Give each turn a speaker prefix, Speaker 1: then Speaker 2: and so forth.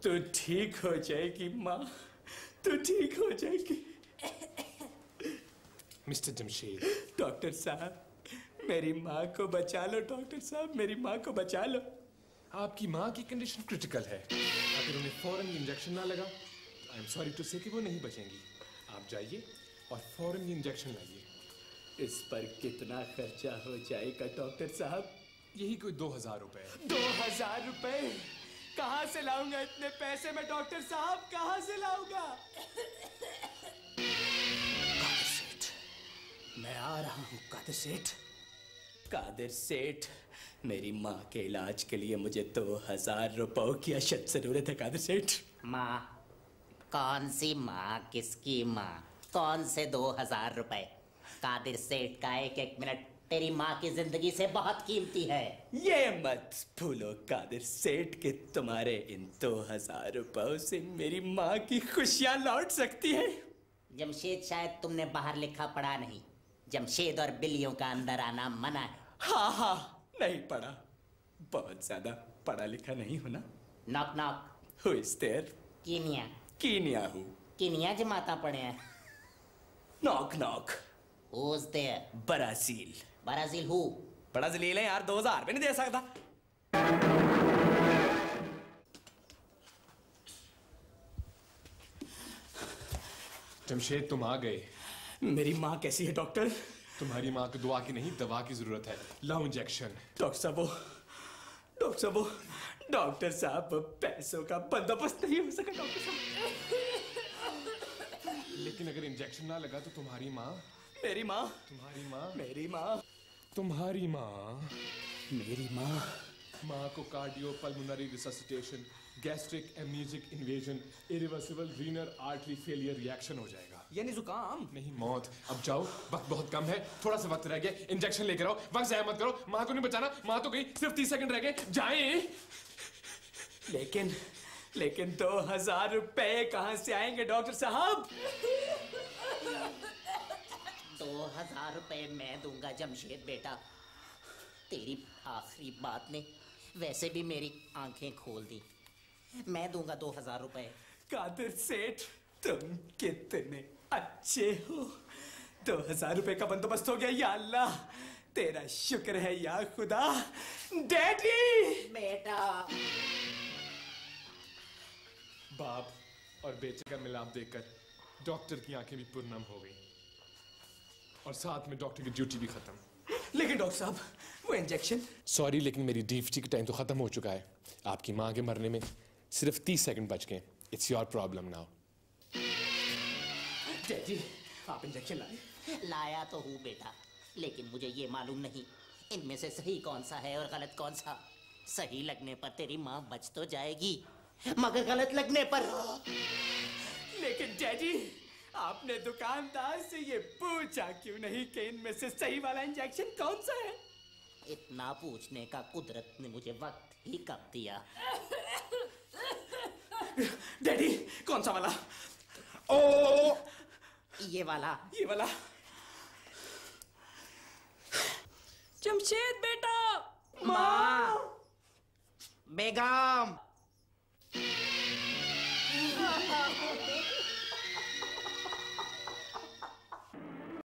Speaker 1: तू ठीक हो जाएगी माँ, तू ठीक हो जाएगी।
Speaker 2: मिस्टर जमशेद।
Speaker 1: डॉक्टर साहब, मेरी माँ को बचा लो। डॉक्टर साहब, मेरी माँ को बचा लो।
Speaker 2: आपकी माँ की कंडीशन क्रिटिकल है। अगर उन्हें फौरन इंजेक्शन ना लगा तो आई एम सॉरी टू से कि वो नहीं बचेंगी। आप जाइए और फौरन इंजेक्शन लाइए।
Speaker 1: इस पर कितना खर्चा हो जाएगा डॉक्टर साहब?
Speaker 2: यही कोई 2000 रुपए।
Speaker 1: 2000 रुपए? कहाँ से लाऊंगा इतने पैसे मैं डॉक्टर साहब, कहाँ से लाऊंगा? कादिर सेठ, मैं आ रहा हूँ। कादिर सेठ, कादिर सेठ, मेरी माँ के इलाज के लिए मुझे 2000 रुपयों की अशद जरूरत है। कादिर सेठ।
Speaker 3: माँ? कौन सी माँ? किसकी माँ? कौन से 2000 रुपए? कादिर सेठ का एक एक मिनट तेरी माँ की जिंदगी से बहुत कीमती है।
Speaker 1: ये मत भूलो कादिर सेठ कि तुम्हारे इन 2000 रुपयों से मेरी माँ की खुशियाँ लौट सकती है।
Speaker 3: जमशेद, शायद तुमने बाहर लिखा पढ़ा नहीं, जमशेद और बिल्लियों का अंदर आना मना है।
Speaker 1: हाँ, नहीं पढ़ा, बहुत ज्यादा पढ़ा लिखा नहीं हूं ना।
Speaker 3: Knock knock.
Speaker 1: Who is there?
Speaker 3: Kenya.
Speaker 1: Kenya हूँ।
Speaker 3: कीनिया जमाता पड़े हैं।
Speaker 1: Knock knock.
Speaker 3: Who's there?
Speaker 1: Brazil.
Speaker 3: Brazil हूँ?
Speaker 1: ब्राजील है यार, 2000 भी नहीं दे सकता।
Speaker 2: जमशेद, तुम आ गए।
Speaker 1: मेरी माँ कैसी है डॉक्टर?
Speaker 2: तुम्हारी माँ को दुआ की नहीं, दवा की जरूरत है। लाओ इंजेक्शन।
Speaker 1: डॉक्टर साहब, पैसों का बंदोबस्त नहीं हो सका डॉक्टर साहब।
Speaker 2: लेकिन अगर इंजेक्शन ना लगा तो तुम्हारी माँ।
Speaker 1: मेरी माँ।
Speaker 2: तुम्हारी माँ।
Speaker 1: मेरी माँ।
Speaker 2: तुम्हारी माँ।
Speaker 1: मेरी माँ।
Speaker 2: माँ को cardio pulmonary resuscitation, gastric amnesic invasion, irreversible renal artery failure reaction हो जाएगा।
Speaker 1: यानी जुकाम?
Speaker 2: नहीं, मौत। अब जाओ, वक्त बहुत कम है, थोड़ा सा वक्त रह गया। इंजेक्शन लेकर आओ, वक्त जाया मत करो। माँ को नहीं बचाना, माँ तो गई, सिर्फ 30 सेकंड रह गए, जाएं।
Speaker 1: लेकिन 2000 रुपए कहाँ से आएंगे डॉक्टर साहब?
Speaker 3: 2000 रुपए मैं दूंगा जमशेद बेटा। तेरी आखिरी बात ने वैसे भी मेरी आंखें खोल दी। मैं दूंगा 2000 रुपए।
Speaker 1: कादिर सेठ, तुम कितने अच्छे हो। 2000 रुपए का बंदोबस्त हो गया। या अल्लाह, तेरा शुक्र है या खुदा। डैडी!
Speaker 3: बेटा।
Speaker 2: बाप और बेटे का मिलाप देखकर डॉक्टर की आंखें भी पुरनम हो गई और साथ में डॉक्टर की ड्यूटी भी खत्म।
Speaker 1: लेकिन डॉक्टर साहब, वो इंजेक्शन?
Speaker 2: सॉरी, लेकिन मेरी ड्यूटी का टाइम तो खत्म हो चुका है। आपकी माँ के मरने में सिर्फ 30 सेकंड बच गए। It's your problem now.
Speaker 1: Daddy, आप इंजेक्शन लाए?
Speaker 3: लाया तो हूँ बेटा, लेकिन मुझे ये मालूम नहीं इनमें से सही कौन सा है और गलत कौन सा। सही लगने पर तेरी माँ बच तो जाएगी, मगर गलत लगने पर।
Speaker 1: लेकिन डैडी, आपने दुकानदार से ये पूछा क्यों नहीं कि इनमें से सही वाला इंजेक्शन कौन सा है?
Speaker 3: इतना पूछने का कुदरत ने मुझे वक्त ही कब दिया।
Speaker 1: डैडी, कौन सा वाला?
Speaker 3: ओ, ये वाला।
Speaker 1: ये वाला।
Speaker 4: जमशेद बेटा।
Speaker 3: माँ। बेगम।